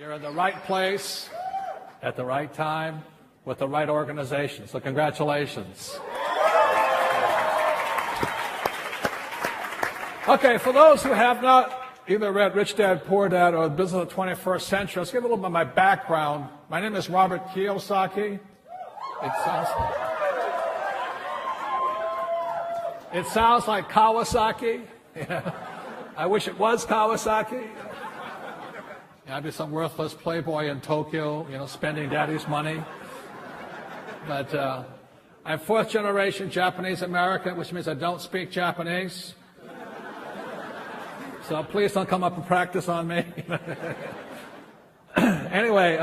You're in the right place at the right time with the right organization. So congratulations. Okay, for those who have not either read Rich Dad, Poor Dad or The Business of the 21st Century, let's give a little bit of my background. My name is Robert Kiyosaki. It sounds like Kawasaki. I wish it was Kawasaki. I'd be some worthless playboy in Tokyo, spending daddy's money. But I'm fourth generation Japanese American, which means I don't speak Japanese. So please don't come up and practice on me. Anyway,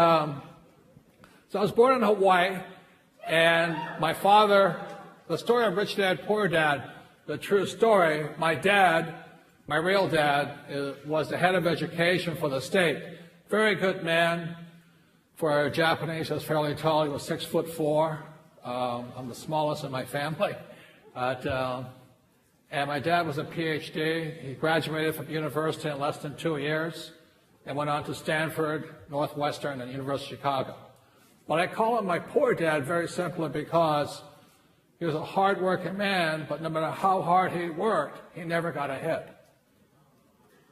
so I was born in Hawaii, and my father, the story of Rich Dad, Poor Dad, the true story, my dad, my real dad, was the head of education for the state. Very good man. For a Japanese, he was fairly tall. He was 6'4". I'm the smallest in my family. And my dad was a PhD. He graduated from university in less than 2 years and went on to Stanford, Northwestern, and University of Chicago. But I call him my poor dad very simply because he was a hard-working man, but no matter how hard he worked, he never got ahead.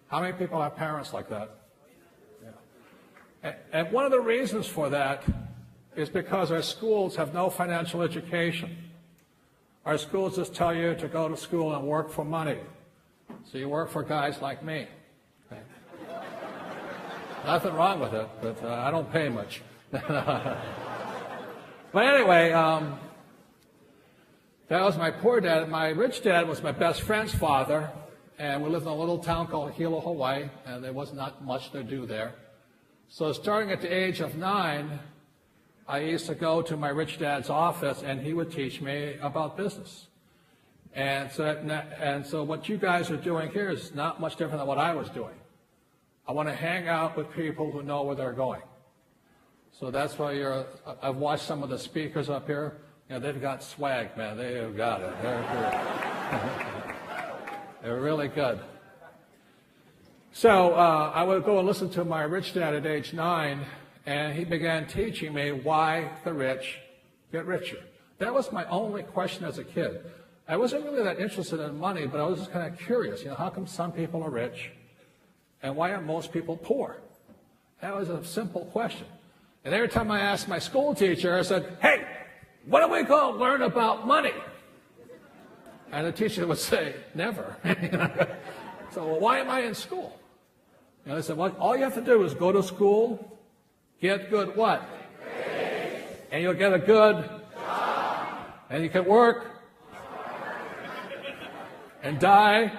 How many people have parents like that? Yeah. And one of the reasons for that is because our schools have no financial education. Our schools just tell you to go to school and work for money. So you work for guys like me. Okay. Nothing wrong with it, but I don't pay much. But anyway, that was my poor dad. My rich dad was my best friend's father, and we lived in a little town called Hilo, Hawaii, and there was not much to do there. So starting at the age of 9, I used to go to my rich dad's office, and he would teach me about business. And so what you guys are doing here is not much different than what I was doing. I want to hang out with people who know where they're going. So that's why I've watched some of the speakers up here. They've got swag, man. They've got it. They're really good. So I would go and listen to my rich dad at age 9, and he began teaching me why the rich get richer. That was my only question as a kid. I wasn't really that interested in money, but I was just kind of curious. How come some people are rich, and why are most people poor? That was a simple question. And every time I asked my school teacher, I said, "Hey, what are we going to learn about money?" And the teacher would say, "Never." So, well, why am I in school? They said, well, all you have to do is go to school, get good what? Grades. And you'll get a good job. And you can work and die.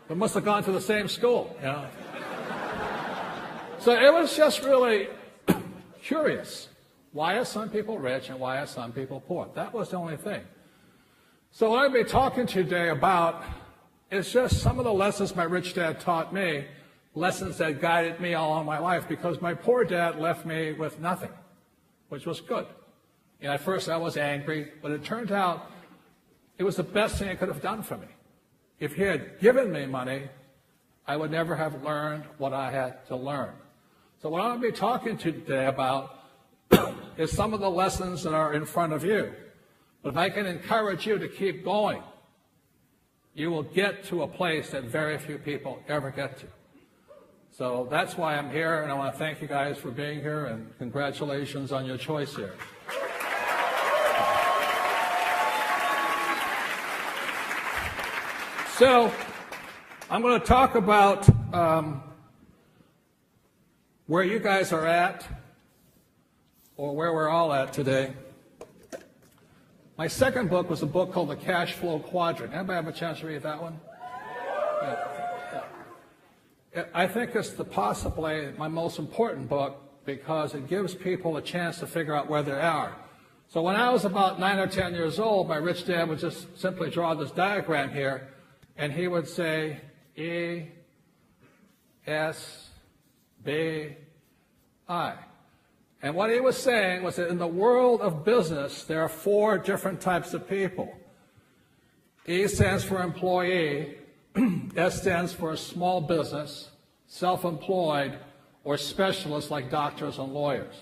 We must have gone to the same school. So it was just really curious. Why are some people rich and why are some people poor? That was the only thing. So what I'm going to be talking today about is just some of the lessons my rich dad taught me, lessons that guided me all my life, because my poor dad left me with nothing, which was good. At first I was angry, but it turned out it was the best thing he could have done for me. If he had given me money, I would never have learned what I had to learn. So what I'm going to be talking to you today about is some of the lessons that are in front of you. But if I can encourage you to keep going, you will get to a place that very few people ever get to. So that's why I'm here, and I want to thank you guys for being here, and congratulations on your choice here. So I'm going to talk about where you guys are at, or where we're all at today. My second book was a book called The Cash Flow Quadrant. Anybody have a chance to read that one? Yeah. I think it's possibly my most important book because it gives people a chance to figure out where they are. So when I was about 9 or 10 years old, my rich dad would just simply draw this diagram here, and he would say E, S, B, I. And what he was saying was that in the world of business, there are 4 different types of people. E stands for employee, S stands for small business, self-employed, or specialists like doctors and lawyers.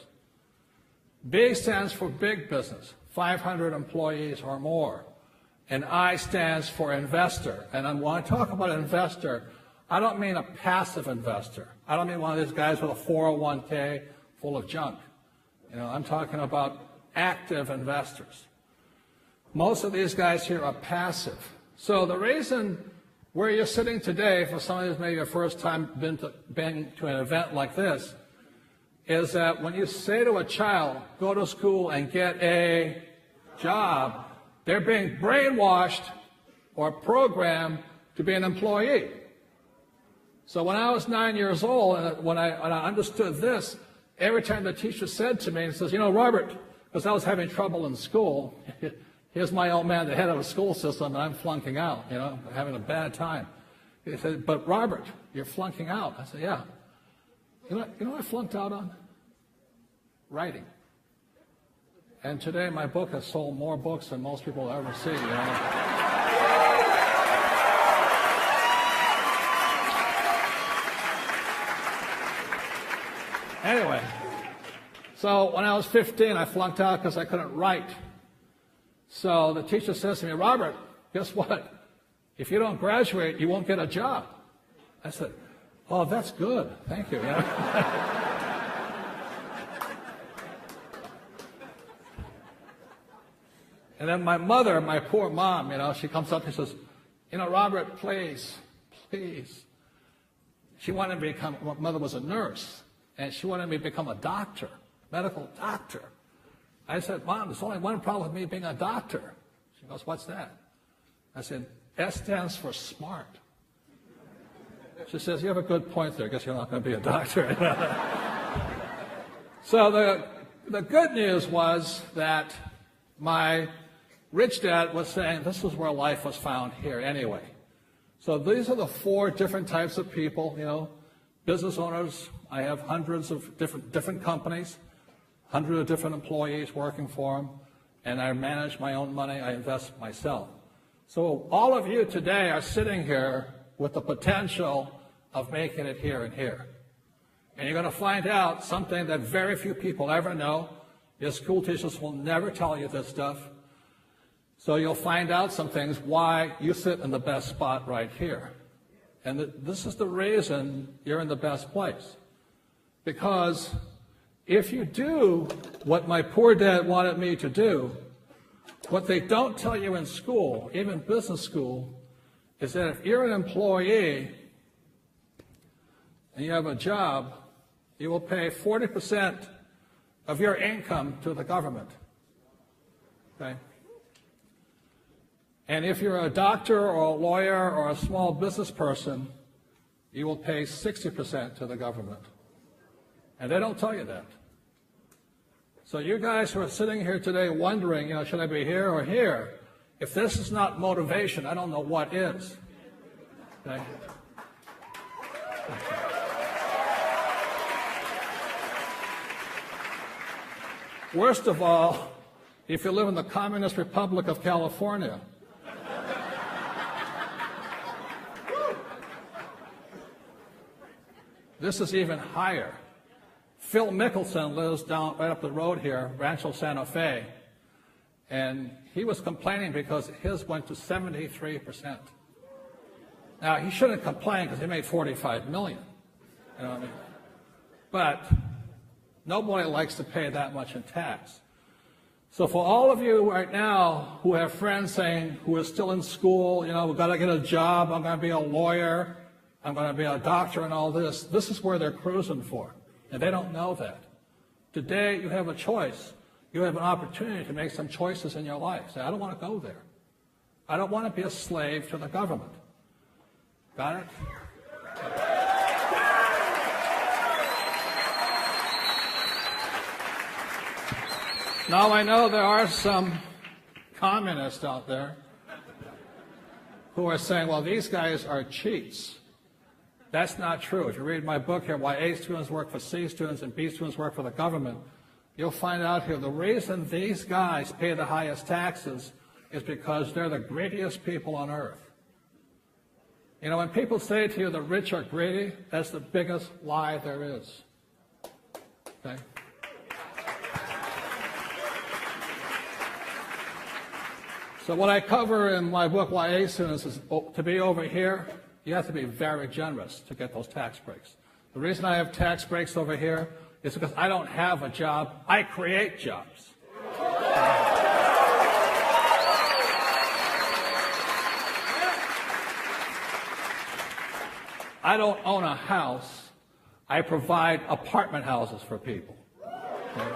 B stands for big business, 500 employees or more. And I stands for investor. And when I talk about investor, I don't mean a passive investor. I don't mean one of these guys with a 401k full of junk. I'm talking about active investors. Most of these guys here are passive. So the reason where you're sitting today, for some of you maybe your first time been to an event like this, is that when you say to a child, go to school and get a job, they're being brainwashed or programmed to be an employee. So when I was 9 years old, and when I understood this, every time the teacher said to me, he says, Robert, because I was having trouble in school, here's my old man, the head of a school system, and I'm flunking out, having a bad time. He said, but Robert, you're flunking out. I said, yeah. You know what I flunked out on? Writing. And today my book has sold more books than most people will ever see. Anyway, so when I was 15, I flunked out because I couldn't write. So the teacher says to me, Robert, guess what? If you don't graduate, you won't get a job. I said, oh, that's good. Thank you. And then my mother, my poor mom, she comes up and says, Robert, please. She wanted me to become, my mother was a nurse, and she wanted me to become a doctor, medical doctor. I said, Mom, there's only one problem with me being a doctor. She goes, what's that? I said, S stands for smart. She says, you have a good point there. I guess you're not going to be a doctor. So the good news was that my rich dad was saying this is where life was found here anyway. So these are the 4 different types of people, business owners. I have hundreds of different companies, hundreds of different employees working for them, and I manage my own money. I invest myself. So all of you today are sitting here with the potential of making it here and here. And you're going to find out something that very few people ever know. Your school teachers will never tell you this stuff. So you'll find out some things why you sit in the best spot right here. And this is the reason you're in the best place. Because if you do what my poor dad wanted me to do, what they don't tell you in school, even business school, is that if you're an employee and you have a job, you will pay 40% of your income to the government. Okay? And if you're a doctor or a lawyer or a small business person, you will pay 60% to the government. And they don't tell you that. So you guys who are sitting here today wondering, should I be here or here? If this is not motivation, I don't know what is. Okay? Worst of all, if you live in the Communist Republic of California, this is even higher. Phil Mickelson lives down right up the road here, Rancho Santa Fe, and he was complaining because his went to 73%. Now, he shouldn't complain because he made $45 million. You know what I mean? But nobody likes to pay that much in tax. So for all of you right now who have friends saying, who are still in school, we've got to get a job, I'm going to be a lawyer, I'm going to be a doctor and all this, this is where they're cruising for. And they don't know that. Today, you have a choice. You have an opportunity to make some choices in your life. Say, I don't want to go there. I don't want to be a slave to the government. Got it? Now, I know there are some communists out there who are saying, well, these guys are cheats. That's not true. If you read my book here, Why A Students Work for C Students and B Students Work for the Government, you'll find out here the reason these guys pay the highest taxes is because they're the greediest people on earth. You know, when people say to you the rich are greedy, that's the biggest lie there is. Okay? So what I cover in my book, Why A Students, is to be over here, you have to be very generous to get those tax breaks. The reason I have tax breaks over here is because I don't have a job, I create jobs. I don't own a house, I provide apartment houses for people. Okay?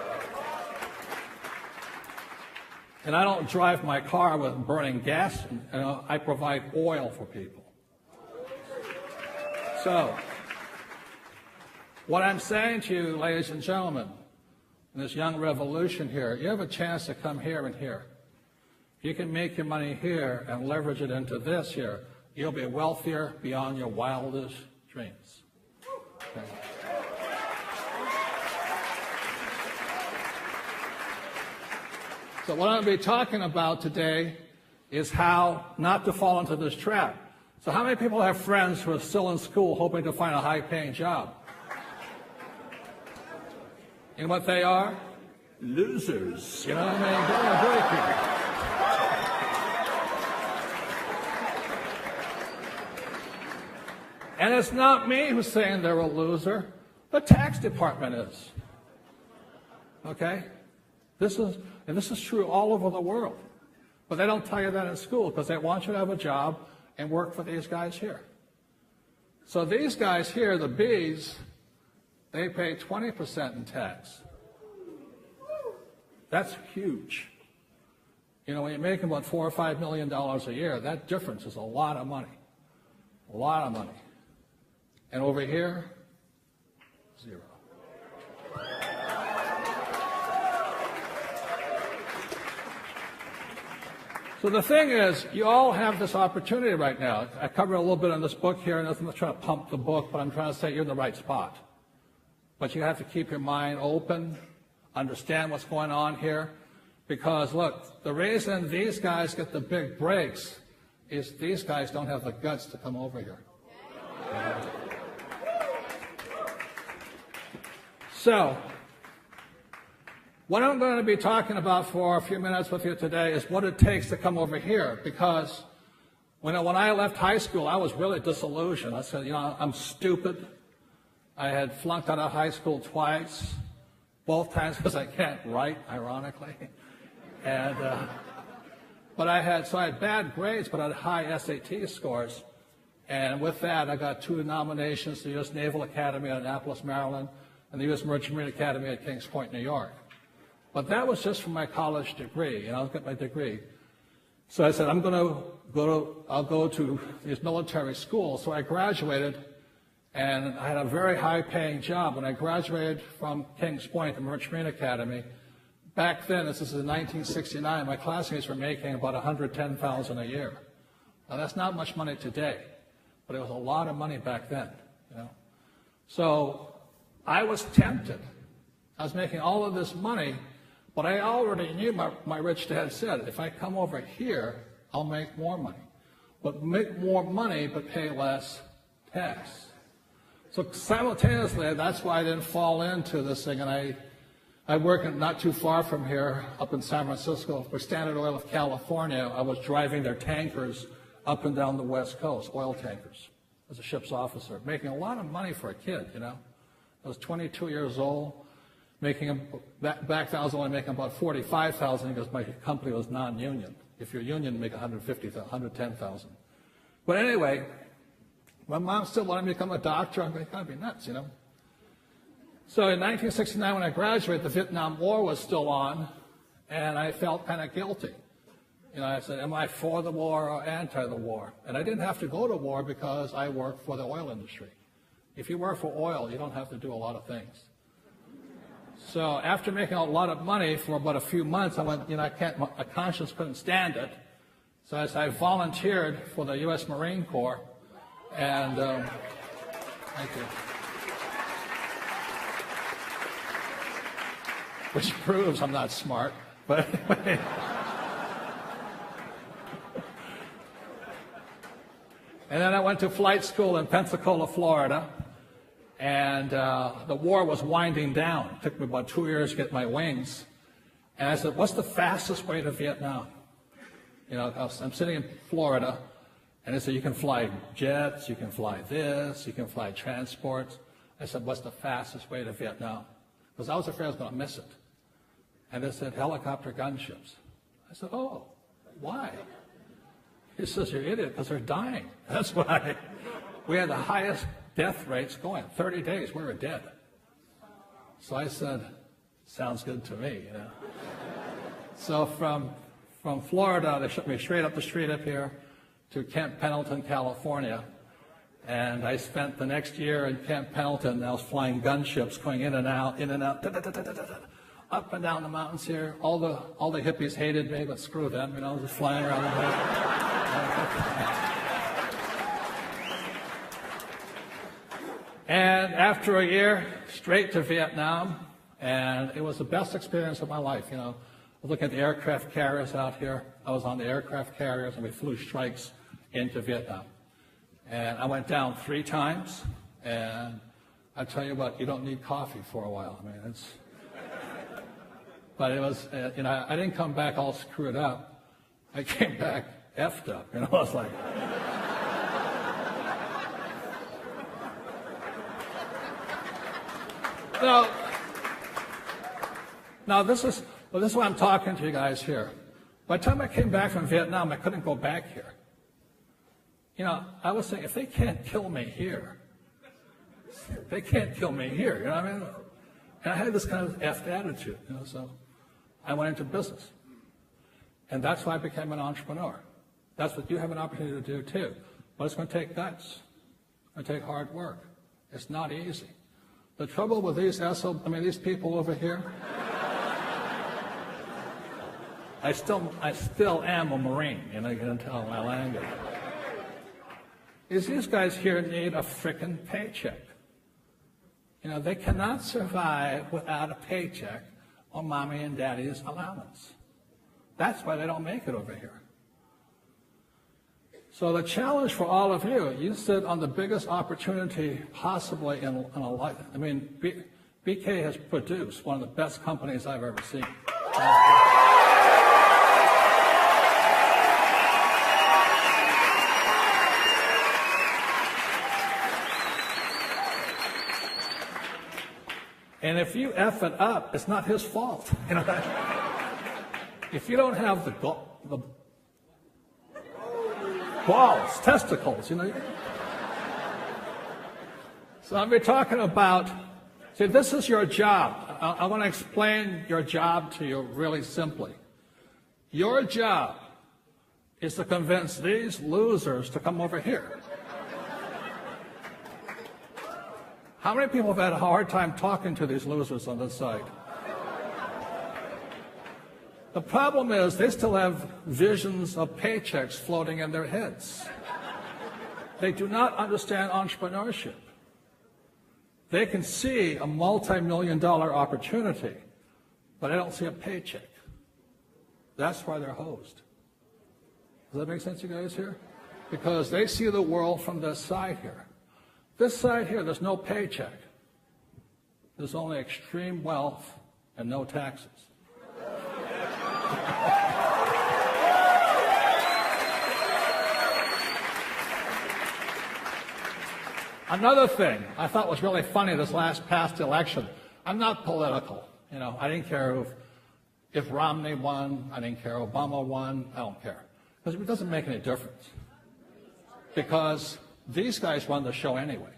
And I don't drive my car with burning gas, I provide oil for people. So, what I'm saying to you, ladies and gentlemen, in this young revolution here, you have a chance to come here and here. You can make your money here and leverage it into this here. You'll be wealthier beyond your wildest dreams. Okay. So what I'm going to be talking about today is how not to fall into this trap. So how many people have friends who are still in school hoping to find a high-paying job? You know what they are? Losers. You know what I mean? They're breaking. And it's not me who's saying they're a loser. The tax department is. Okay? This is true all over the world. But they don't tell you that in school because they want you to have a job and work for these guys here. So these guys here, the Bs, they pay 20% in tax. That's huge. You know, when you're making about $4 or $5 million a year, that difference is a lot of money. A lot of money. And over here, zero. So the thing is, you all have this opportunity right now. I cover a little bit in this book here, and I'm not trying to pump the book, but I'm trying to say you're in the right spot. But you have to keep your mind open, understand what's going on here, because look, the reason these guys get the big breaks is these guys don't have the guts to come over here. So, what I'm going to be talking about for a few minutes with you today is what it takes to come over here, because when I left high school, I was really disillusioned. I said, you know, I'm stupid. I had flunked out of high school twice, both times because I can't write, ironically. And, but I had bad grades, but I had high SAT scores. And with that, I got 2 nominations to the U.S. Naval Academy at Annapolis, Maryland, and the U.S. Merchant Marine Academy at Kings Point, New York. But that was just for my college degree, and I'll get my degree. So I said, I'll go to these military schools. So I graduated, and I had a very high-paying job. When I graduated from Kings Point, the Merchant Marine Academy, back then, this is in 1969, my classmates were making about $110,000 a year. Now that's not much money today, but it was a lot of money back then, you know. So I was tempted. I was making all of this money, but I already knew my rich dad said, if I come over here, I'll make more money. But make more money, but pay less tax. So simultaneously, that's why I didn't fall into this thing. And I work not too far from here, up in San Francisco, for Standard Oil of California. I was driving their tankers up and down the West Coast, oil tankers, as a ship's officer, making a lot of money for a kid, you know. I was 22 years old, making, back then I was only making about $45,000 because my company was non-union. If you're union, you make $150,000, $110,000. But anyway, my mom still wanted me to become a doctor. I'm going to be nuts, you know. So in 1969, when I graduated, the Vietnam War was still on, and I felt kind of guilty. You know, I said, am I for the war or anti the war? And I didn't have to go to war because I worked for the oil industry. If you work for oil, you don't have to do a lot of things. So after making a lot of money for about a few months, I went, you know, my conscience couldn't stand it. So I volunteered for the U.S. Marine Corps, and thank you. Which proves I'm not smart, but anyway. And then I went to flight school in Pensacola, Florida, and the war was winding down. It took me about 2 years to get my wings. And I said, what's the fastest way to Vietnam? You know, I'm sitting in Florida, and they said, you can fly jets, you can fly this, you can fly transports. I said, what's the fastest way to Vietnam? Because I was afraid I was going to miss it. And they said, helicopter gunships. I said, oh, why? He says, you're an idiot, because they're dying. That's why. We had the highest death rates going. 30 days, we were dead. So I said, sounds good to me, you know. So from Florida, they shipped me straight up the street up here to Camp Pendleton, California. And I spent the next year in Camp Pendleton. I was flying gunships going in and out, up and down the mountains here. All the hippies hated me, but screw them, you know, just flying around the place. And after a year, straight to Vietnam, and it was the best experience of my life, you know. I was looking at the aircraft carriers out here. I was on the aircraft carriers, and we flew strikes into Vietnam. And I went down 3 times, and I tell you what, you don't need coffee for a while. I mean, but it was, you know, I didn't come back all screwed up. I came back effed up, you know. I was like, now this is why I'm talking to you guys here. By the time I came back from Vietnam, I couldn't go back here. You know, I was saying, if they can't kill me here, they can't kill me here, you know what I mean? And I had this kind of effed attitude, you know, so I went into business. And that's why I became an entrepreneur. That's what you have an opportunity to do too. But it's going to take guts. It's going to take hard work. It's not easy. The trouble with these people over here, I still am a Marine, you know, you can tell my language. Is these guys here need a frickin' paycheck. You know, they cannot survive without a paycheck or mommy and daddy's allowance. That's why they don't make it over here. So the challenge for all of you, you sit on the biggest opportunity possibly in a life. I mean, BK has produced one of the best companies I've ever seen. And if you F it up, it's not his fault. You know, if you don't have the balls, testicles, you know. So I'll be talking about, see, this is your job. I want to explain your job to you really simply. Your job is to convince these losers to come over here. How many people have had a hard time talking to these losers on this side? The problem is they still have visions of paychecks floating in their heads. They do not understand entrepreneurship. They can see a multi-million-dollar opportunity, but they don't see a paycheck. That's why they're hosed. Does that make sense, you guys here? Because they see the world from this side here. This side here, there's no paycheck. There's only extreme wealth and no taxes. Another thing I thought was really funny this past election, I'm not political. You know, I didn't care if Romney won, I didn't care Obama won, I don't care. Because it doesn't make any difference. Because these guys run the show anyway.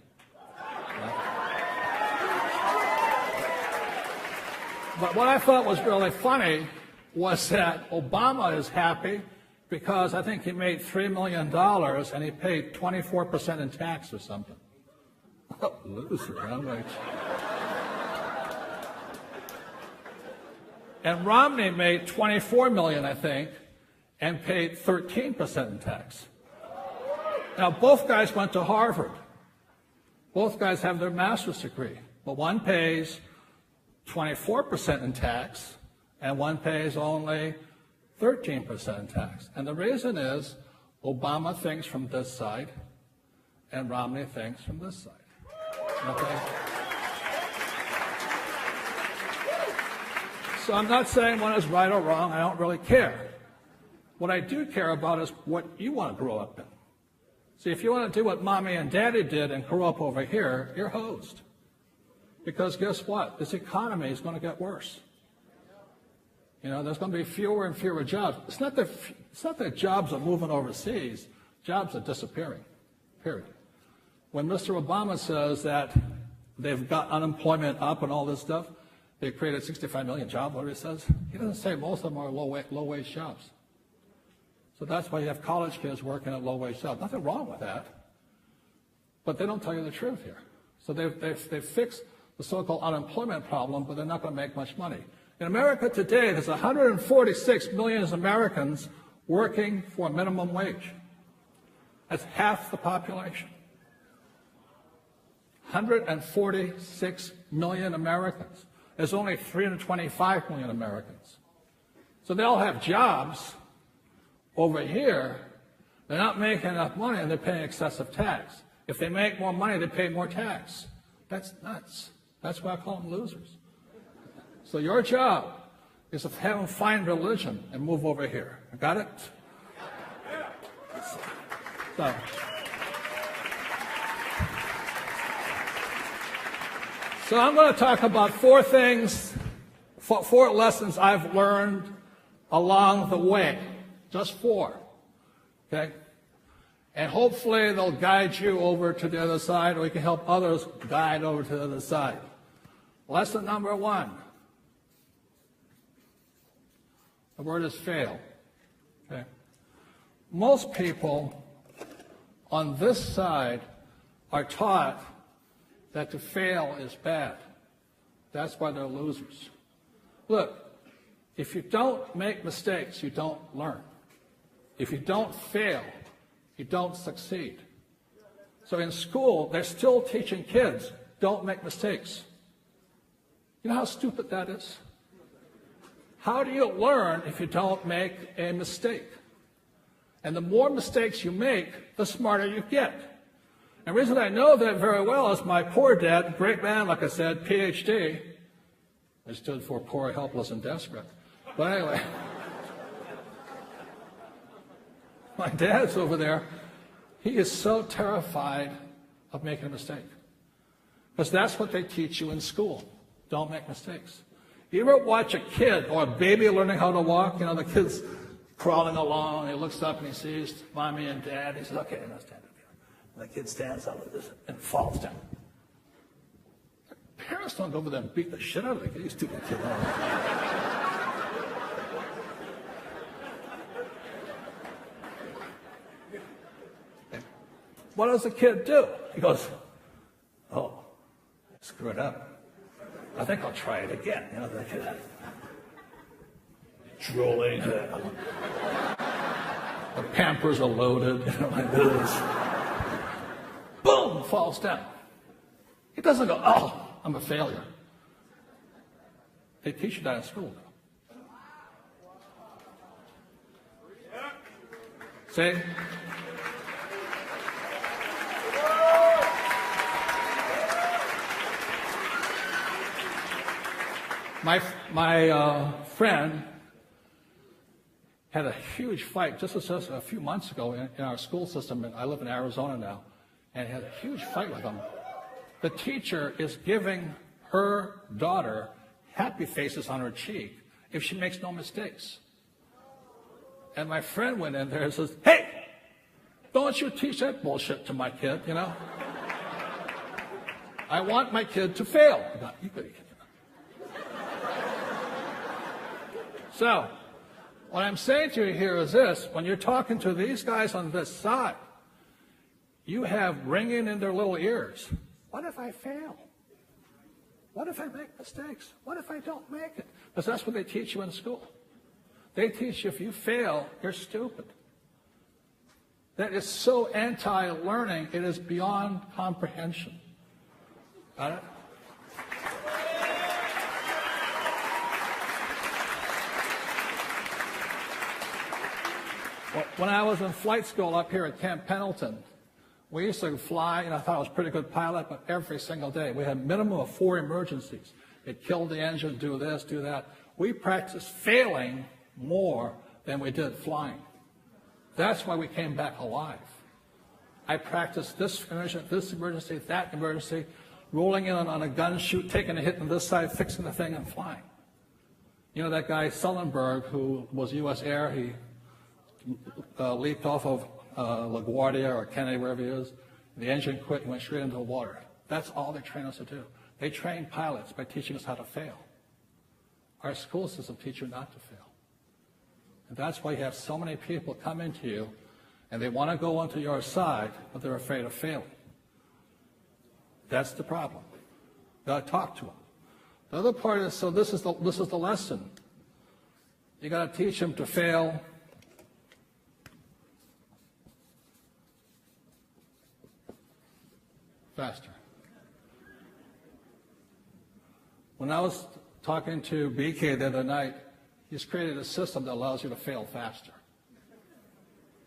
But what I thought was really funny was that Obama is happy because I think he made $3 million and he paid 24% in tax or something. Oh, loser, I'm like... And Romney made $24 million, I think, and paid 13% in tax. Now, both guys went to Harvard. Both guys have their master's degree. But one pays 24% in tax, and one pays only 13% in tax. And the reason is Obama thinks from this side, and Romney thinks from this side. Okay? So I'm not saying one is right or wrong. I don't really care. What I do care about is what you want to grow up in. See, if you want to do what mommy and daddy did and grow up over here, you're hosed. Because guess what? This economy is going to get worse. You know, there's going to be fewer and fewer jobs. It's not that jobs are moving overseas. Jobs are disappearing, period. When Mr. Obama says that they've got unemployment up and all this stuff, they created 65 million jobs, whatever he says, he doesn't say most of them are low-wage jobs. So that's why you have college kids working at low-wage jobs. Nothing wrong with that. But they don't tell you the truth here. So they've fixed the so-called unemployment problem, but they're not going to make much money. In America today, there's 146 million Americans working for minimum wage. That's half the population. 146 million Americans. There's only 325 million Americans. So they all have jobs. Over here, they're not making enough money and they're paying excessive tax. If they make more money, they pay more tax. That's nuts. That's why I call them losers. So your job is to have them find religion and move over here. Got it? So I'm going to talk about four things, four lessons I've learned along the way. Just four. Okay? And hopefully they'll guide you over to the other side, or we can help others guide over to the other side. Lesson number one. The word is fail. Okay? Most people on this side are taught that to fail is bad. That's why they're losers. Look, if you don't make mistakes, you don't learn. If you don't fail, you don't succeed. So in school, they're still teaching kids, don't make mistakes. You know how stupid that is? How do you learn if you don't make a mistake? And the more mistakes you make, the smarter you get. And the reason I know that very well is my poor dad, great man, like I said, PhD. I stood for poor, helpless, and desperate. But anyway, my dad's over there. He is so terrified of making a mistake. Because that's what they teach you in school. Don't make mistakes. You ever watch a kid or a baby learning how to walk? You know, the kid's crawling along, he looks up and he sees mommy and dad. He says, okay, now stand up here. And the kid stands up like this and falls down. Parents don't go over there and beat the shit out of the kid. He's stupid kid. What does the kid do? He goes, oh, screw it up. I think I'll try it again. You know, the kid drooling. The Pampers are loaded. You know, like this. Boom, falls down. He doesn't go, oh, I'm a failure. They teach you that in school, though. See? My friend had a huge fight just a few months ago in our school system. And I live in Arizona now, and he had a huge fight with him. The teacher is giving her daughter happy faces on her cheek if she makes no mistakes. And my friend went in there and says, hey, don't you teach that bullshit to my kid, you know? I want my kid to fail. You could be kidding. So, what I'm saying to you here is this. When you're talking to these guys on this side, you have ringing in their little ears. What if I fail? What if I make mistakes? What if I don't make it? Because that's what they teach you in school. They teach you if you fail, you're stupid. That is so anti-learning, it is beyond comprehension. Got it? Well, when I was in flight school up here at Camp Pendleton, We used to fly, and I thought I was a pretty good pilot, but every single day we had a minimum of 4 emergencies. It killed the engine, do this, do that. We practiced failing more than we did flying. That's why we came back alive. I practiced this emergency, that emergency, rolling in on a gun chute, taking a hit on this side, fixing the thing, and flying. You know that guy Sullenberg, who was U.S. Air, he leaped off of LaGuardia or Kennedy, wherever he is. The engine quit and went straight into the water. That's all they train us to do. They train pilots by teaching us how to fail. Our school system teaches you not to fail. And that's why you have so many people come into you, and they want to go onto your side, but they're afraid of failing. That's the problem. You got to talk to them. The other part is, so this is the lesson. You got to teach them to fail faster. When I was talking to BK the other night, he's created a system that allows you to fail faster.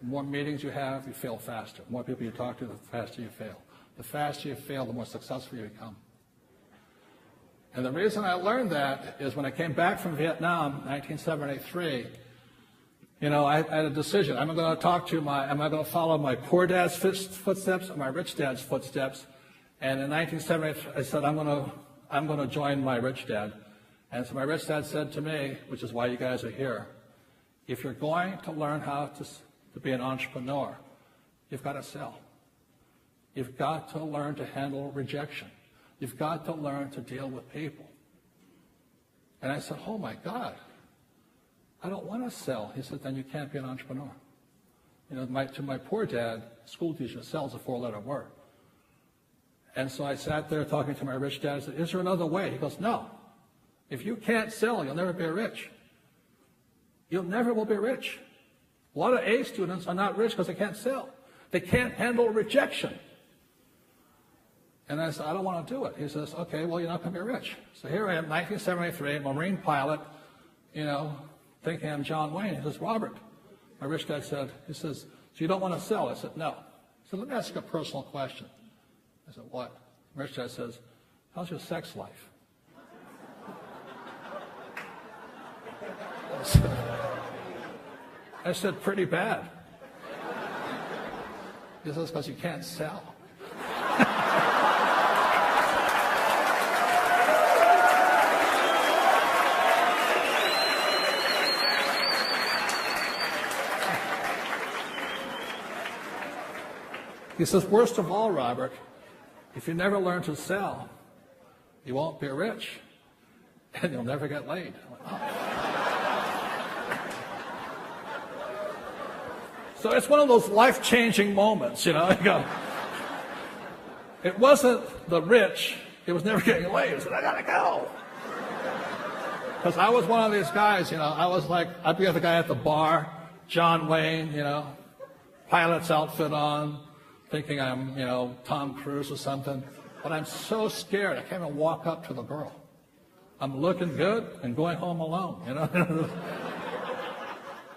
The more meetings you have, you fail faster. The more people you talk to, the faster you fail. The faster you fail, the more successful you become. And the reason I learned that is when I came back from Vietnam, 1973, I had a decision. Am I going to follow my poor dad's footsteps or my rich dad's footsteps? And in 1973, I said, I'm going to join my rich dad. And so my rich dad said to me, which is why you guys are here, if you're going to learn how to be an entrepreneur, you've got to sell. You've got to learn to handle rejection. You've got to learn to deal with people. And I said, oh my God, I don't want to sell. He said, then you can't be an entrepreneur. To my poor dad, school teacher, sells a 4-letter word. And so I sat there talking to my rich dad. I said, is there another way? He goes, no. If you can't sell, you'll never be rich. You never will be rich. A lot of A students are not rich because they can't sell. They can't handle rejection. And I said, I don't want to do it. He says, okay, well, you're not going to be rich. So here I am, 1973, Marine pilot, thinking I'm John Wayne. He says, Robert, my rich dad said, he says, so you don't want to sell? I said, no. He said, let me ask you a personal question. I said, what? My rich dad says, how's your sex life? I said, pretty bad. He says, because you can't sell. He says, worst of all, Robert, if you never learn to sell, you won't be rich, and you'll never get laid. So it's one of those life-changing moments, It wasn't the rich, it was never getting laid. I said, I gotta go. Because I was one of these guys, I was like, I'd be the guy at the bar, John Wayne, pilot's outfit on, thinking I'm, Tom Cruise or something. But I'm so scared, I can't even walk up to the girl. I'm looking good and going home alone,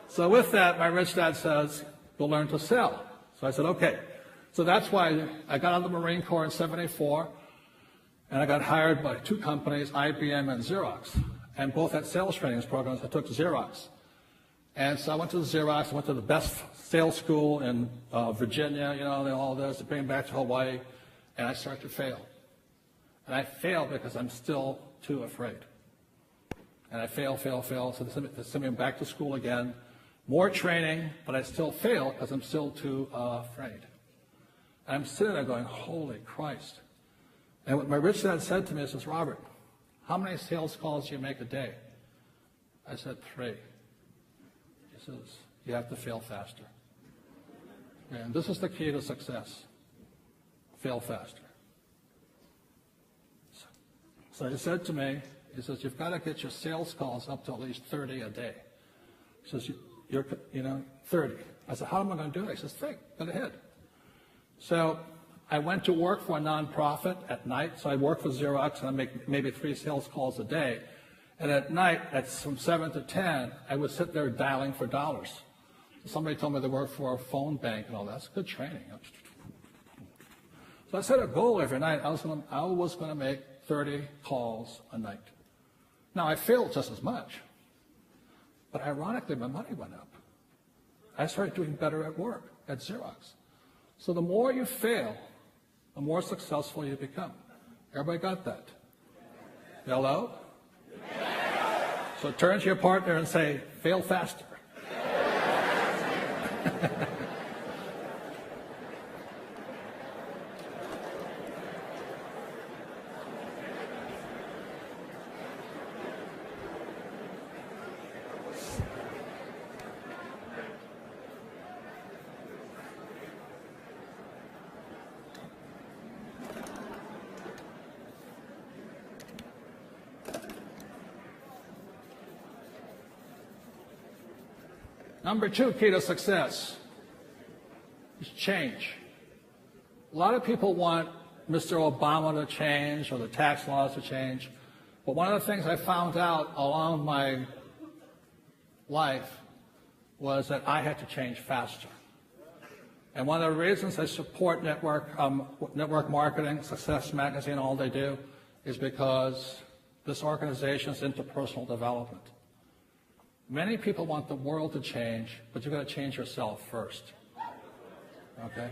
So with that, my rich dad says, go learn to sell. So I said, okay. So that's why I got out of the Marine Corps in 74, and I got hired by 2 companies, IBM and Xerox. And both had sales training programs. I took Xerox. And so I went to the Xerox, I went to the best sales school in Virginia, all this, to bring back to Hawaii, and I started to fail. And I failed because I'm still too afraid. And I fail. So they sent me back to school again. More training, but I still fail because I'm still too afraid. And I'm sitting there going, holy Christ. And what my rich dad said to me, he says, Robert, how many sales calls do you make a day? I said, 3. He says, you have to fail faster. And this is the key to success. Fail faster. So he said to me, he says, you've got to get your sales calls up to at least 30 a day. He says, you're 30. I said, how am I going to do it? He says, think, get ahead. So I went to work for a nonprofit at night. So I worked for Xerox, and I make maybe 3 sales calls a day. And at night, from 7 to 10, I would sit there dialing for dollars. Somebody told me they worked for a phone bank and all that. That's good training. So I set a goal every night. I was going to make 30 calls a night. Now, I failed just as much, but ironically, my money went up. I started doing better at work, at Xerox. So the more you fail, the more successful you become. Everybody got that? Hello? So turn to your partner and say, fail faster. Number 2 key to success is change. A lot of people want Mr. Obama to change or the tax laws to change. But one of the things I found out along my life was that I had to change faster. And one of the reasons I support network marketing, Success Magazine, all they do, is because this organization is into personal development. Many people want the world to change, but you've got to change yourself first. Okay?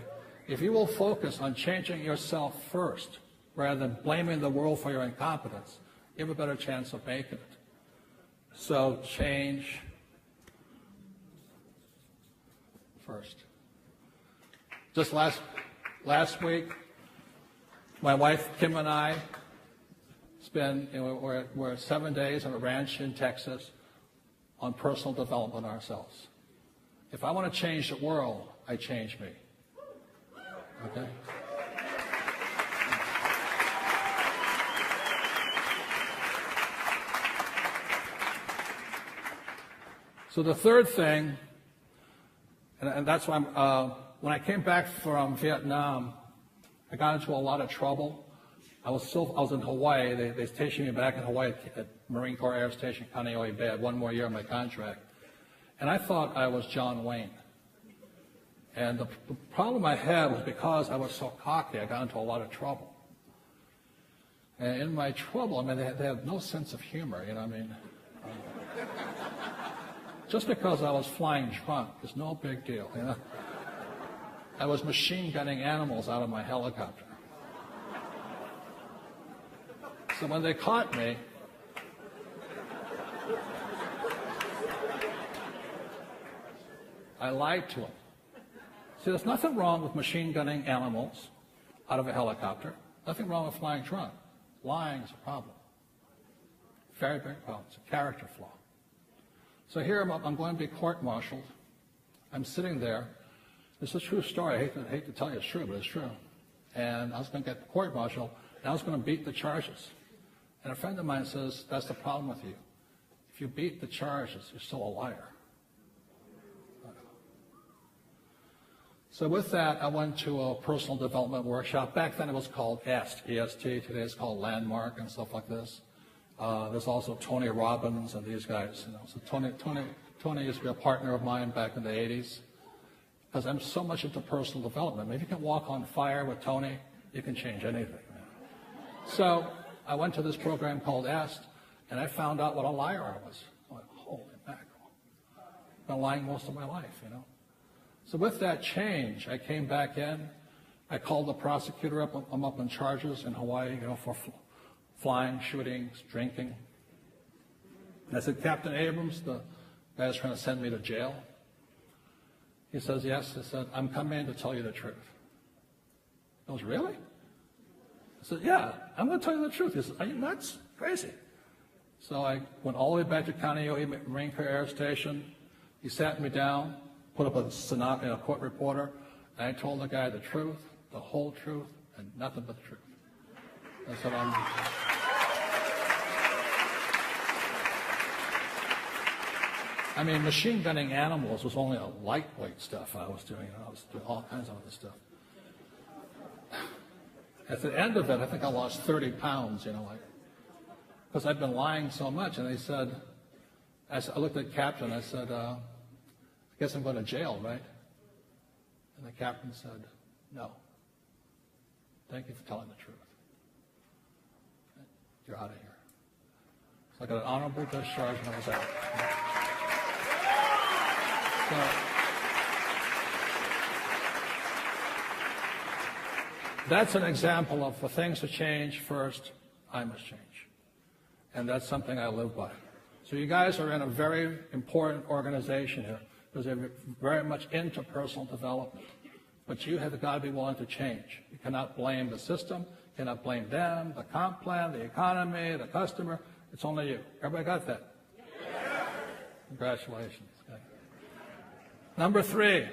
If you will focus on changing yourself first, rather than blaming the world for your incompetence, you have a better chance of making it. So change first. Just last week, my wife Kim and I we're 7 days on a ranch in Texas on personal development ourselves. If I want to change the world, I change me. Okay? So the third thing, and that's why when I came back from Vietnam, I got into a lot of trouble. I was in Hawaii. They stationed me back in Hawaii at Marine Corps Air Station Kaneohe Bay. I had 1 more year on my contract. And I thought I was John Wayne. And the problem I had was because I was so cocky, I got into a lot of trouble. And in my trouble, I mean, they have no sense of humor, you know what I mean? Just because I was flying drunk is no big deal, you know? I was machine gunning animals out of my helicopter. So when they caught me, I lied to them. See, there's nothing wrong with machine gunning animals out of a helicopter. Nothing wrong with flying drunk. Lying is a problem. Very big problem. It's a character flaw. So here I'm going to be court-martialed. I'm sitting there. It's a true story. I hate to tell you it's true, but it's true. And I was going to get court-martialed, and I was going to beat the charges. And a friend of mine says, that's the problem with you. If you beat the charges, you're still a liar. So with that, I went to a personal development workshop. Back then it was called EST, E-S-T. Today it's called Landmark and stuff like this. There's also Tony Robbins and these guys. You know. So Tony used to be a partner of mine back in the 80s. Because I'm so much into personal development. If you can walk on fire with Tony, you can change anything. Man. So I went to this program called EST, and I found out what a liar I was. I went, holy mackerel. I've been lying most of my life, you know. So with that change, I came back in. I called the prosecutor up. I'm up on charges in Hawaii, you know, for flying, shooting, drinking. And I said, Captain Abrams, the guy's trying to send me to jail. He says, yes. I said, I'm coming in to tell you the truth. He goes, really? I said, yeah, I'm going to tell you the truth. He says, are you nuts? Crazy. So I went all the way back to Kaneohe Marine Corps Air Station. He sat me down, put up a court reporter, and I told the guy the truth, the whole truth, and nothing but the truth. I said, I mean, machine gunning animals was only a lightweight stuff I was doing. I was doing all kinds of other stuff. At the end of it, I think I lost 30 pounds, you know, like, because I'd been lying so much. And they said, I looked at the captain, I said, I guess I'm going to jail, right? And the captain said, no. Thank you for telling the truth. You're out of here. So I got an honorable discharge and I was out. So, that's an example of for things to change first, I must change. And that's something I live by. So you guys are in a very important organization here because they're very much into personal development. But you have got to be willing to change. You cannot blame the system. You cannot blame them, the comp plan, the economy, the customer. It's only you. Everybody got that? Yeah. Congratulations. Okay. Number 3.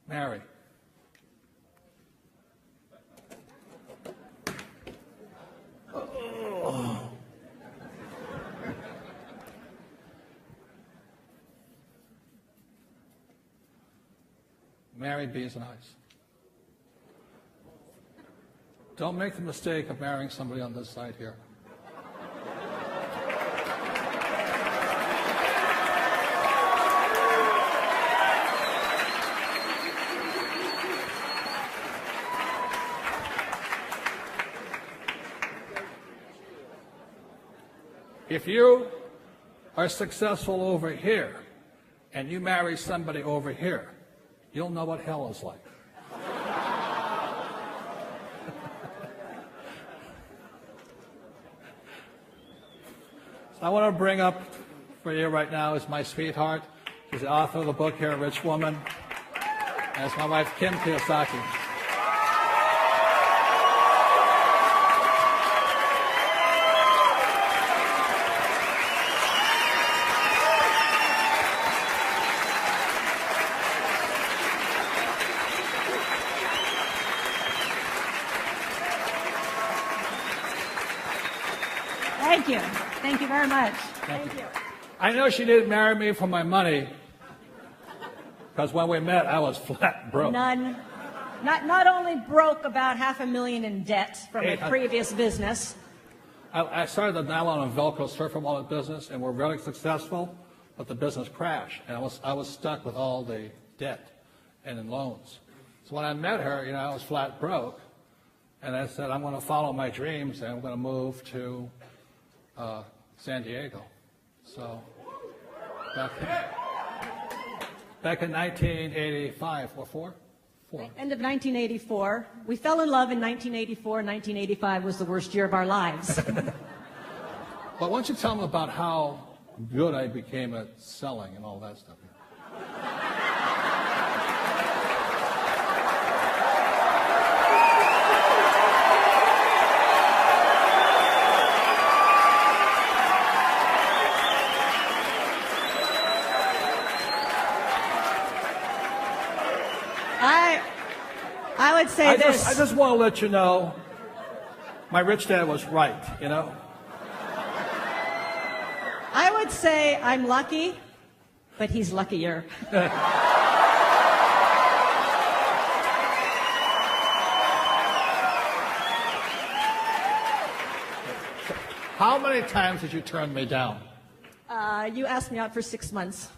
Marry. Oh. Marry bees and ice. Don't make the mistake of marrying somebody on this side here. If you are successful over here and you marry somebody over here, you'll know what hell is like. So I want to bring up for you right now is my sweetheart. She's the author of the book here, Rich Woman. And it's my wife, Kim Kiyosaki. Thank you. Thank you very much. Thank you. I know she didn't marry me for my money, because when we met, I was flat broke. None. Not only broke, about $500,000 in debt from a previous business. I started the nylon and Velcro surfer wallet business, and we're very successful, but the business crashed, and I was stuck with all the debt and in loans. So when I met her, I was flat broke, and I said, I'm going to follow my dreams, and I'm going to move to San Diego. So back in 1985, or four? End of 1984. We fell in love in 1984. 1985 was the worst year of our lives. But why don't you tell them about how good I became at selling and all that stuff? I would say this. I just want to let you know, my rich dad was right, I would say I'm lucky, but he's luckier. How many times did you turn me down? You asked me out for 6 months.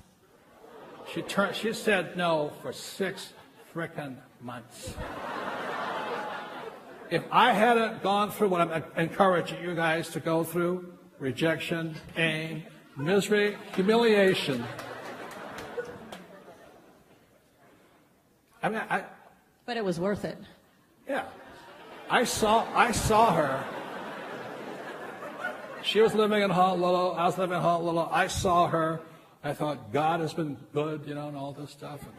She said no for 6 frickin' months. If I hadn't gone through what I'm encouraging you guys to go through, rejection, pain, misery, humiliation, But it was worth it. Yeah. I saw her. She was living in Honolulu. I was living in Honolulu. I saw her. I thought, God has been good, and all this stuff. And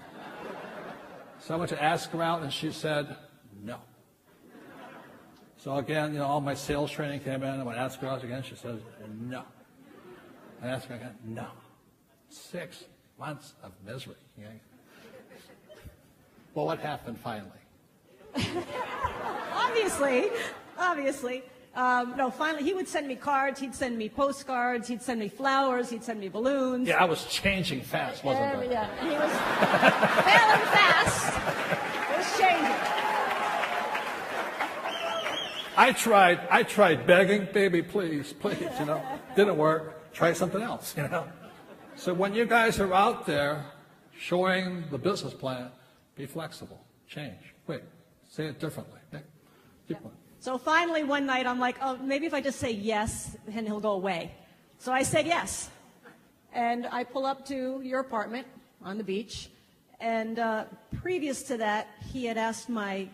so I went to ask her out, and she said, no. So again, all my sales training came in. I went to ask her out again. She said, no. I asked her again, no. 6 months of misery. Well, what happened finally? Obviously. No, finally, he would send me cards, he'd send me postcards, he'd send me flowers, he'd send me balloons. Yeah, I was changing fast, wasn't I? Yeah, he was failing fast. It was changing. I tried begging, baby, please, didn't work. Try something else, So when you guys are out there showing the business plan, be flexible, change, quick, say it differently. Okay? Keep going. So finally one night I'm like, oh, maybe if I just say yes, then he'll go away. So I said yes. And I pull up to your apartment on the beach. And previous to that, he had asked my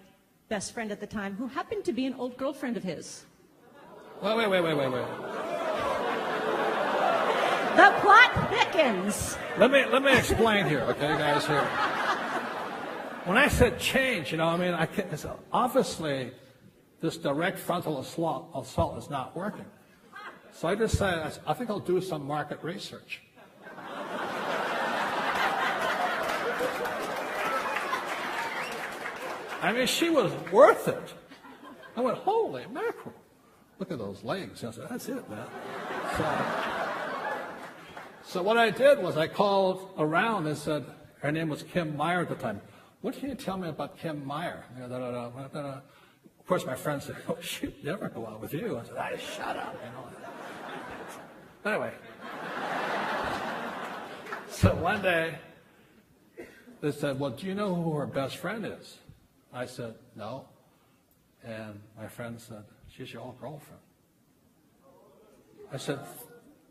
best friend at the time, who happened to be an old girlfriend of his. Wait. The plot thickens. Let me explain here, okay, guys, here. When I said change, I mean, obviously this direct frontal assault is not working. So I just said, I think I'll do some market research. I mean, she was worth it. I went, holy mackerel. Look at those legs. I said, that's it, man. So what I did was I called around and said, her name was Kim Meyer at the time. What can you tell me about Kim Meyer? Of course, my friend said, oh, she'd never go out with you. I said, shut up. Anyway. So one day, they said, well, do you know who her best friend is? I said, no. And my friend said, she's your old girlfriend. I said,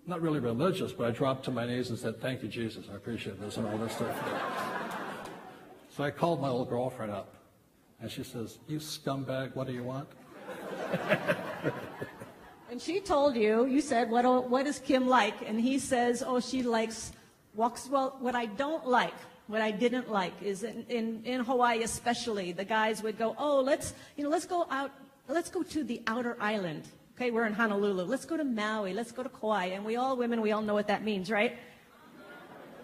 not really religious, but I dropped to my knees and said, thank you, Jesus. I appreciate this and all this stuff. So I called my old girlfriend up. And she says, you scumbag, what do you want? And she told you, you said, what is Kim like? And he says, oh, she walks, well, what I don't like, what I didn't like is in Hawaii especially, the guys would go, oh, let's go out, let's go to the outer island. Okay, we're in Honolulu. Let's go to Maui. Let's go to Kauai. And we all know what that means, right?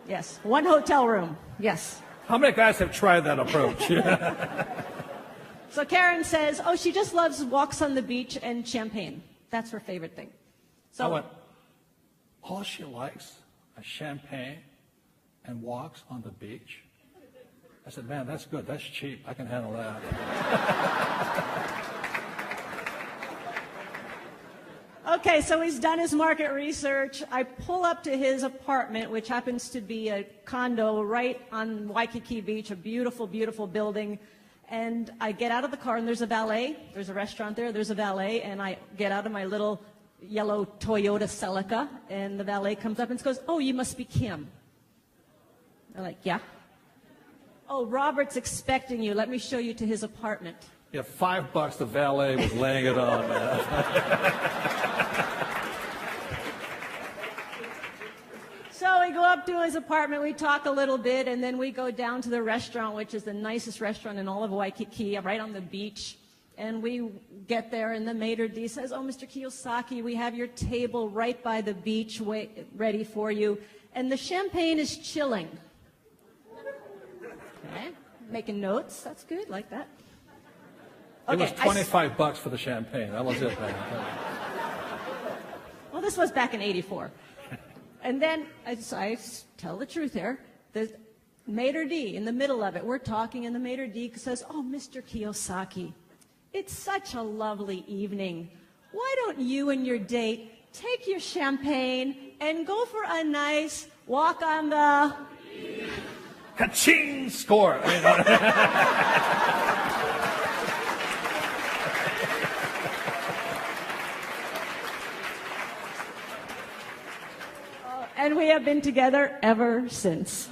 Yes. One hotel room. Yes. How many guys have tried that approach? So Karen says, oh, she just loves walks on the beach and champagne. That's her favorite thing. So I went, all she likes is champagne and walks on the beach? I said, man, that's good. That's cheap. I can handle that. Okay, so he's done his market research. I pull up to his apartment, which happens to be a condo right on Waikiki Beach, a beautiful, beautiful building. And I get out of the car, and there's a valet. There's a restaurant there. There's a valet. And I get out of my little yellow Toyota Celica, and the valet comes up and goes, oh, you must be Kim. I'm like, yeah. Oh, Robert's expecting you. Let me show you to his apartment. Yeah, $5, the valet was laying it on, man. So we go up to his apartment, we talk a little bit, and then we go down to the restaurant, which is the nicest restaurant in all of Waikiki, right on the beach. And we get there, and the maitre d' says, oh, Mr. Kiyosaki, we have your table right by the beach ready for you. And the champagne is chilling. Okay, making notes. That's good, like that. Okay, it was $25 for the champagne. That was it, man. Well, this was back in '84. And then I tell the truth here. The maitre d' in the middle of it, we're talking, and the maitre d' says, oh, Mr. Kiyosaki, it's such a lovely evening. Why don't you and your date take your champagne and go for a nice walk on the... Ka-ching! Score! And we have been together ever since.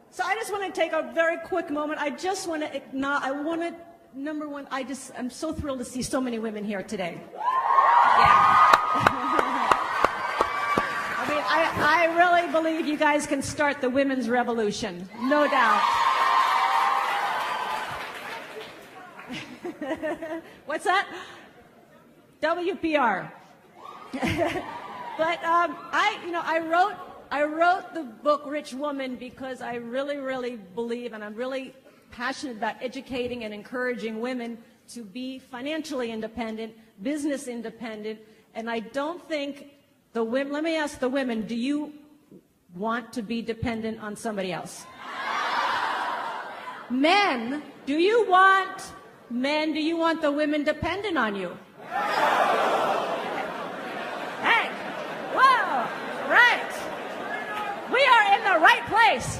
So I just want to take a very quick moment. I just want to acknowledge, number one, I'm so thrilled to see so many women here today. Yeah. I really believe you guys can start the women's revolution, no doubt. What's that? WPR. But I wrote the book Rich Woman because I really, really believe, and I'm really passionate about educating and encouraging women to be financially independent, business independent, and I don't think let me ask the women, do you want to be dependent on somebody else? Men, do you want the women dependent on you? Hey, whoa, right. We are in the right place.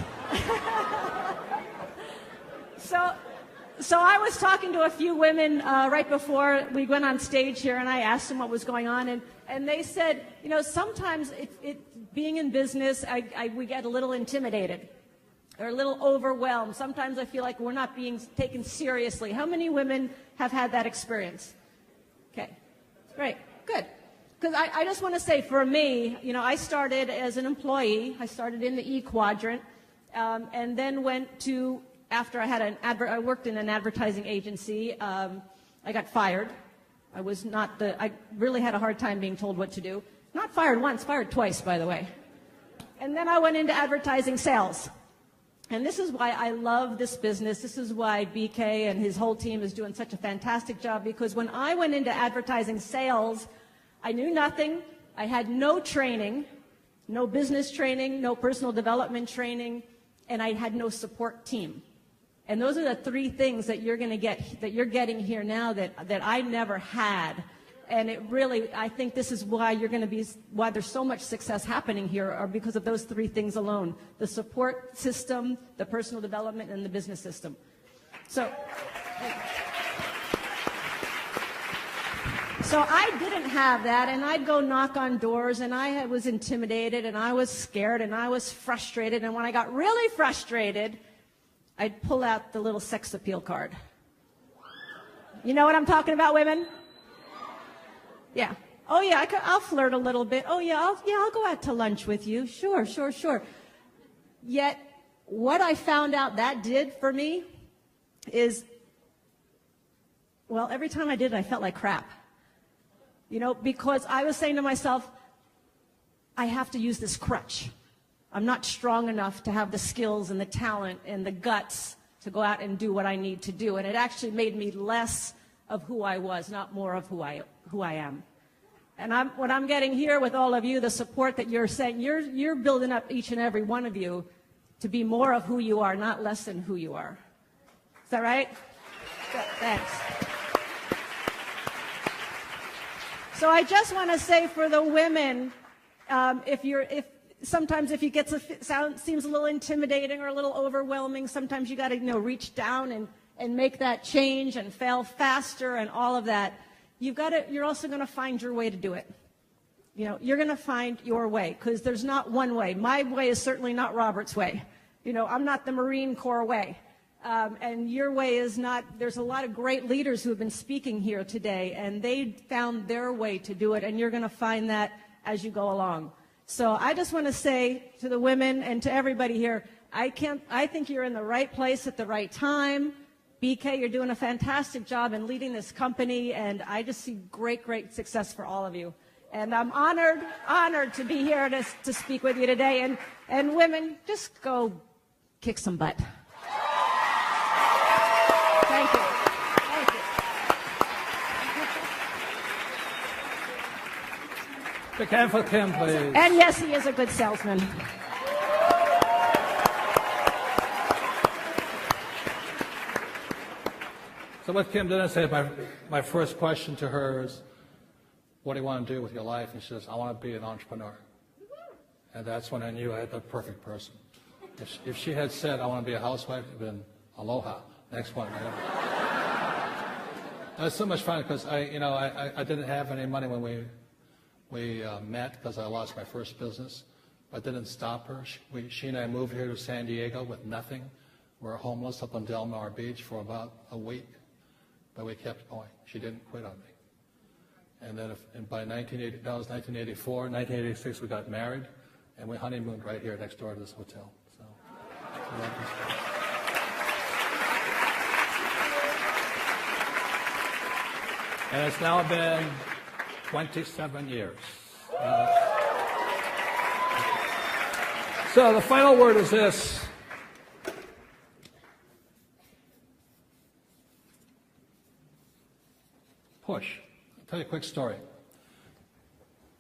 So I was talking to a few women right before we went on stage here, and I asked them what was going on, and they said, sometimes being in business, we get a little intimidated or a little overwhelmed. Sometimes I feel like we're not being taken seriously. How many women have had that experience? Okay, great, good. Because I just want to say, for me, I started as an employee. I started in the E quadrant, and then went to, after I had I worked in an advertising agency. I got fired. I really had a hard time being told what to do. Not fired once, fired twice, by the way. And then I went into advertising sales. And this is why I love this business. This is why BK and his whole team is doing such a fantastic job, because when I went into advertising sales, I knew nothing. I had no training, no business training, no personal development training, and I had no support team. And those are the three things that you're getting here now that I never had. And it really, I think this is why why there's so much success happening here, are because of those three things alone: the support system, the personal development, and the business system. So I didn't have that, and I'd go knock on doors, and I was intimidated, and I was scared, and I was frustrated. And when I got really frustrated, I'd pull out the little sex appeal card. You know what I'm talking about, women? Yeah. Oh, yeah, I'll flirt a little bit. Oh, yeah, I'll go out to lunch with you. Sure. Yet, what I found out that did for me is, well, every time I did it, I felt like crap. Because I was saying to myself, I have to use this crutch. I'm not strong enough to have the skills and the talent and the guts to go out and do what I need to do. And it actually made me less of who I was, not more of who I am. And what I'm getting here with all of you, the support that you're saying, you're building up each and every one of you to be more of who you are, not less than who you are. Is that right? Good, thanks. So I just want to say, for the women, sometimes if you get seems a little intimidating or a little overwhelming, sometimes you got to reach down and make that change and fail faster and all of that. You're also going to find your way to do it. You're going to find your way, because there's not one way. My way is certainly not Robert's way. I'm not the Marine Corps way. And your way is not. There's a lot of great leaders who have been speaking here today, and they found their way to do it, and you're going to find that as you go along. So I just want to say to the women and to everybody here, I think you're in the right place at the right time. BK, you're doing a fantastic job in leading this company, and I just see great success for all of you. And I'm honored to be here to speak with you today. And women, just go kick some butt. Thank you. Big hand for Kim, please. And yes, he is a good salesman. So what Kim didn't say, my first question to her is, what do you want to do with your life? And she says, I want to be an entrepreneur. And that's when I knew I had the perfect person. If she had said, I want to be a housewife, it would have been aloha. Next one. It was so much fun, because I didn't have any money when we met, because I lost my first business. But it didn't stop her. She and I moved here to San Diego with nothing. We were homeless up on Del Mar Beach for about a week. But we kept going. She didn't quit on me. And then by 1984, 1986, we got married, and we honeymooned right here next door to this hotel. So, I love this place. And it's now been 27 years. So the final word is this. Push. I'll tell you a quick story.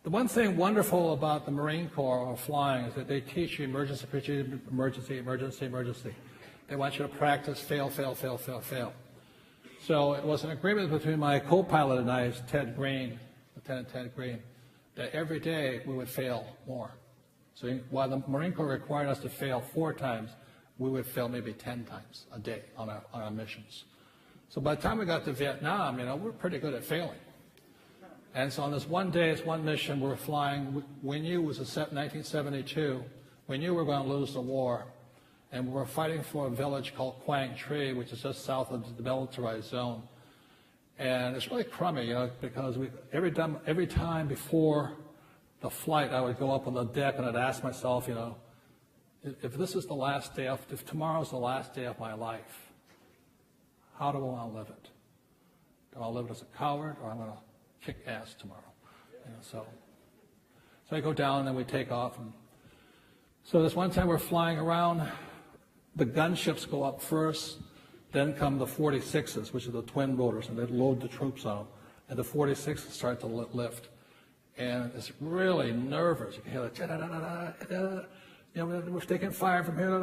The one thing wonderful about the Marine Corps or flying is that they teach you emergency procedure, emergency. They want you to practice, fail, fail, fail, fail, fail. So it was an agreement between my co-pilot and I, Ted Green, Lieutenant Ted Green, that every day we would fail more. So while the Marine Corps required us to fail 4 times, we would fail maybe 10 times a day on our missions. So by the time we got to Vietnam, we're pretty good at failing. And so on this one day, this one mission, we were flying. We knew it was a set 1972. We knew we were going to lose the war. And we were fighting for a village called Quang Tri, which is just south of the demilitarized zone. And it's really crummy, because every time before the flight, I would go up on the deck and I'd ask myself, if this is the last day, if tomorrow's the last day of my life, how do I want to live it? Do I want to live it as a coward, or I'm going to kick ass tomorrow? So I go down and then we take off. And so this one time we're flying around, the gunships go up first, then come the 46s, which are the twin rotors, and they load the troops on them. And the 46s start to lift. And it's really nervous. You can hear the we're taking fire from here,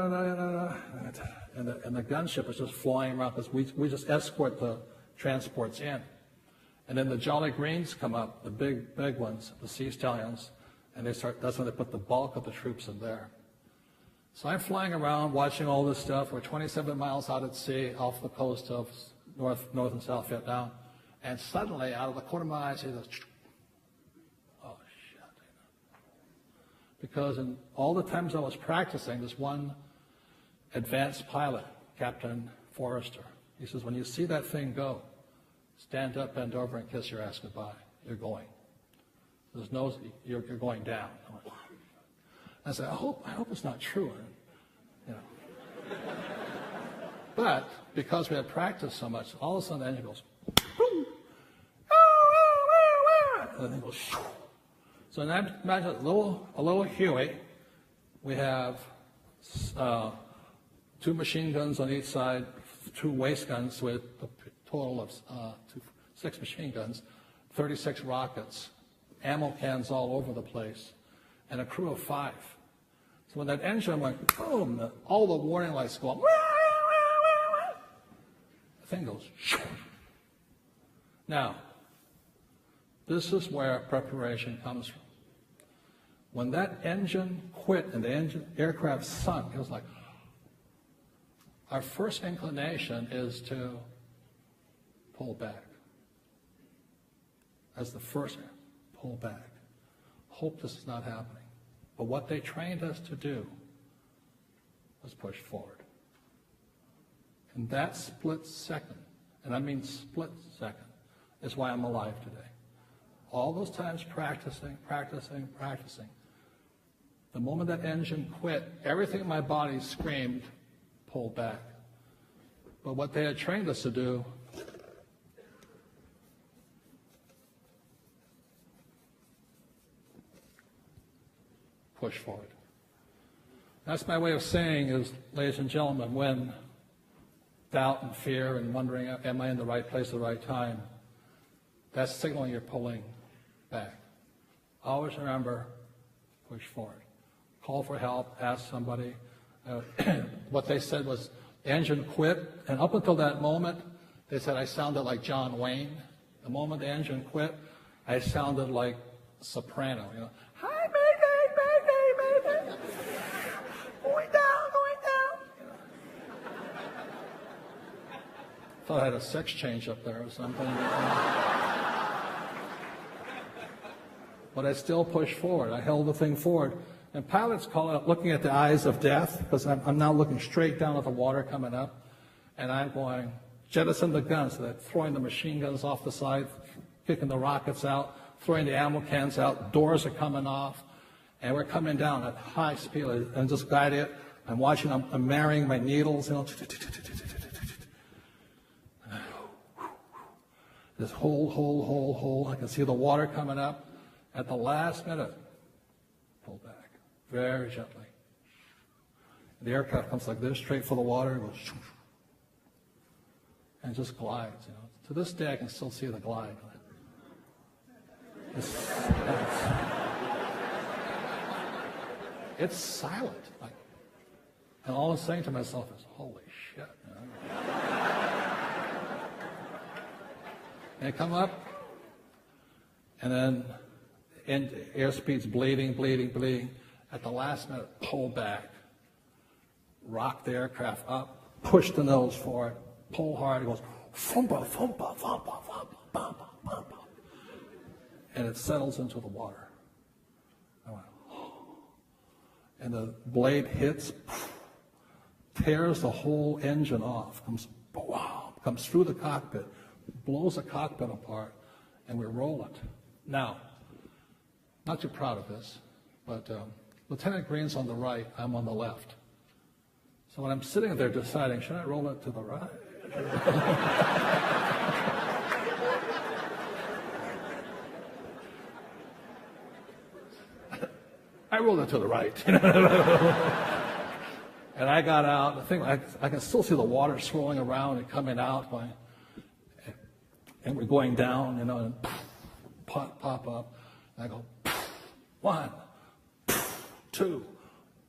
and the gunship is just flying around because we just escort the transports in. And then the Jolly Greens come up, the big ones, the Sea Stallions, and that's when they put the bulk of the troops in there. So I'm flying around watching all this stuff. We're 27 miles out at sea off the coast of North and South Vietnam. And suddenly, out of the corner of my eyes, I hear this, oh, shit. Because in all the times I was practicing, this one advanced pilot, Captain Forrester, he says, when you see that thing go, stand up, bend over, and kiss your ass goodbye. You're going. You're going down. I said, I hope it's not true. But because we had practiced so much, all of a sudden the engine goes, boom, and the thing goes, shoo. So now imagine a little Huey. We have 2 machine guns on each side, 2 waist guns with a total of 6 machine guns, 36 rockets, ammo cans all over the place, and a crew of 5. So when that engine went boom, all the warning lights go up. The thing goes. Shoo. Now, this is where preparation comes from. When that engine quit and the aircraft sunk, it was like, our first inclination is to pull back. As the first, pull back. Hope this is not happening. But what they trained us to do was push forward. And that split second, and I mean split second, is why I'm alive today. All those times practicing. The moment that engine quit, everything in my body screamed, pull back. But what they had trained us to do, push forward. That's my way of saying is, ladies and gentlemen, when doubt and fear and wondering, am I in the right place at the right time, that's signaling you're pulling back. Always remember, push forward. Call for help, ask somebody. What they said was, the engine quit, and up until that moment, they said I sounded like John Wayne. The moment the engine quit, I sounded like a soprano, Hi, Mayday. Going down. Thought I had a sex change up there or something. But I still pushed forward. I held the thing forward. And pilots call it looking at the eyes of death, because I'm now looking straight down at the water coming up, and I'm going, jettison the guns, so they're throwing the machine guns off the side, kicking the rockets out, throwing the ammo cans out, doors are coming off, and we're coming down at high speed, and just guide it. I'm watching, I'm marrying my needles, This hole. I can see the water coming up. At the last minute, pull back. Very gently. The aircraft comes like this, straight for the water, goes, and just glides. To this day, I can still see the glide. It's silent. And all I'm saying to myself is, holy shit. You know? And I come up, and then airspeed's bleeding. At the last minute, pull back, rock the aircraft up, push the nose forward, pull hard. It goes, thumpa, thumpa, thumpa, thumpa, thumpa, thumpa. And it settles into the water. I went, oh. And the blade hits, tears the whole engine off, comes through the cockpit, blows the cockpit apart, and we roll it. Now, not too proud of this, but Lieutenant Green's on the right, I'm on the left. So when I'm sitting there deciding, should I roll it to the right? I rolled it to the right. And I got out. The thing, I can still see the water swirling around and coming out. And we're going down, you know, and pop up. And I go, 1, 2,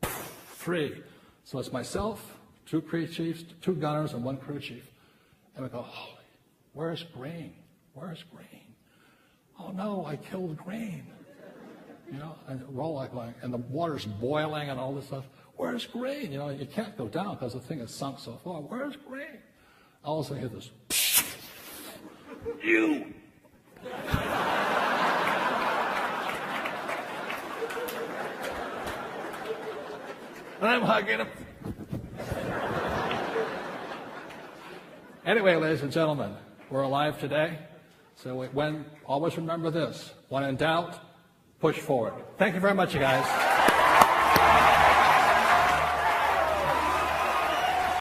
3. So it's myself, 2 crew chiefs, 2 gunners, and 1 crew chief. And we go, holy, where's Green? Where's Green? Oh no, I killed Green. You know, and roll like, and the water's boiling and all this stuff. Where's Green? You know, you can't go down because the thing is sunk so far. Where's Green? All of a sudden, I hear this. You. And I'm hugging him. Anyway, ladies and gentlemen, we're alive today. So always remember this. When in doubt, push forward. Thank you very much, you guys.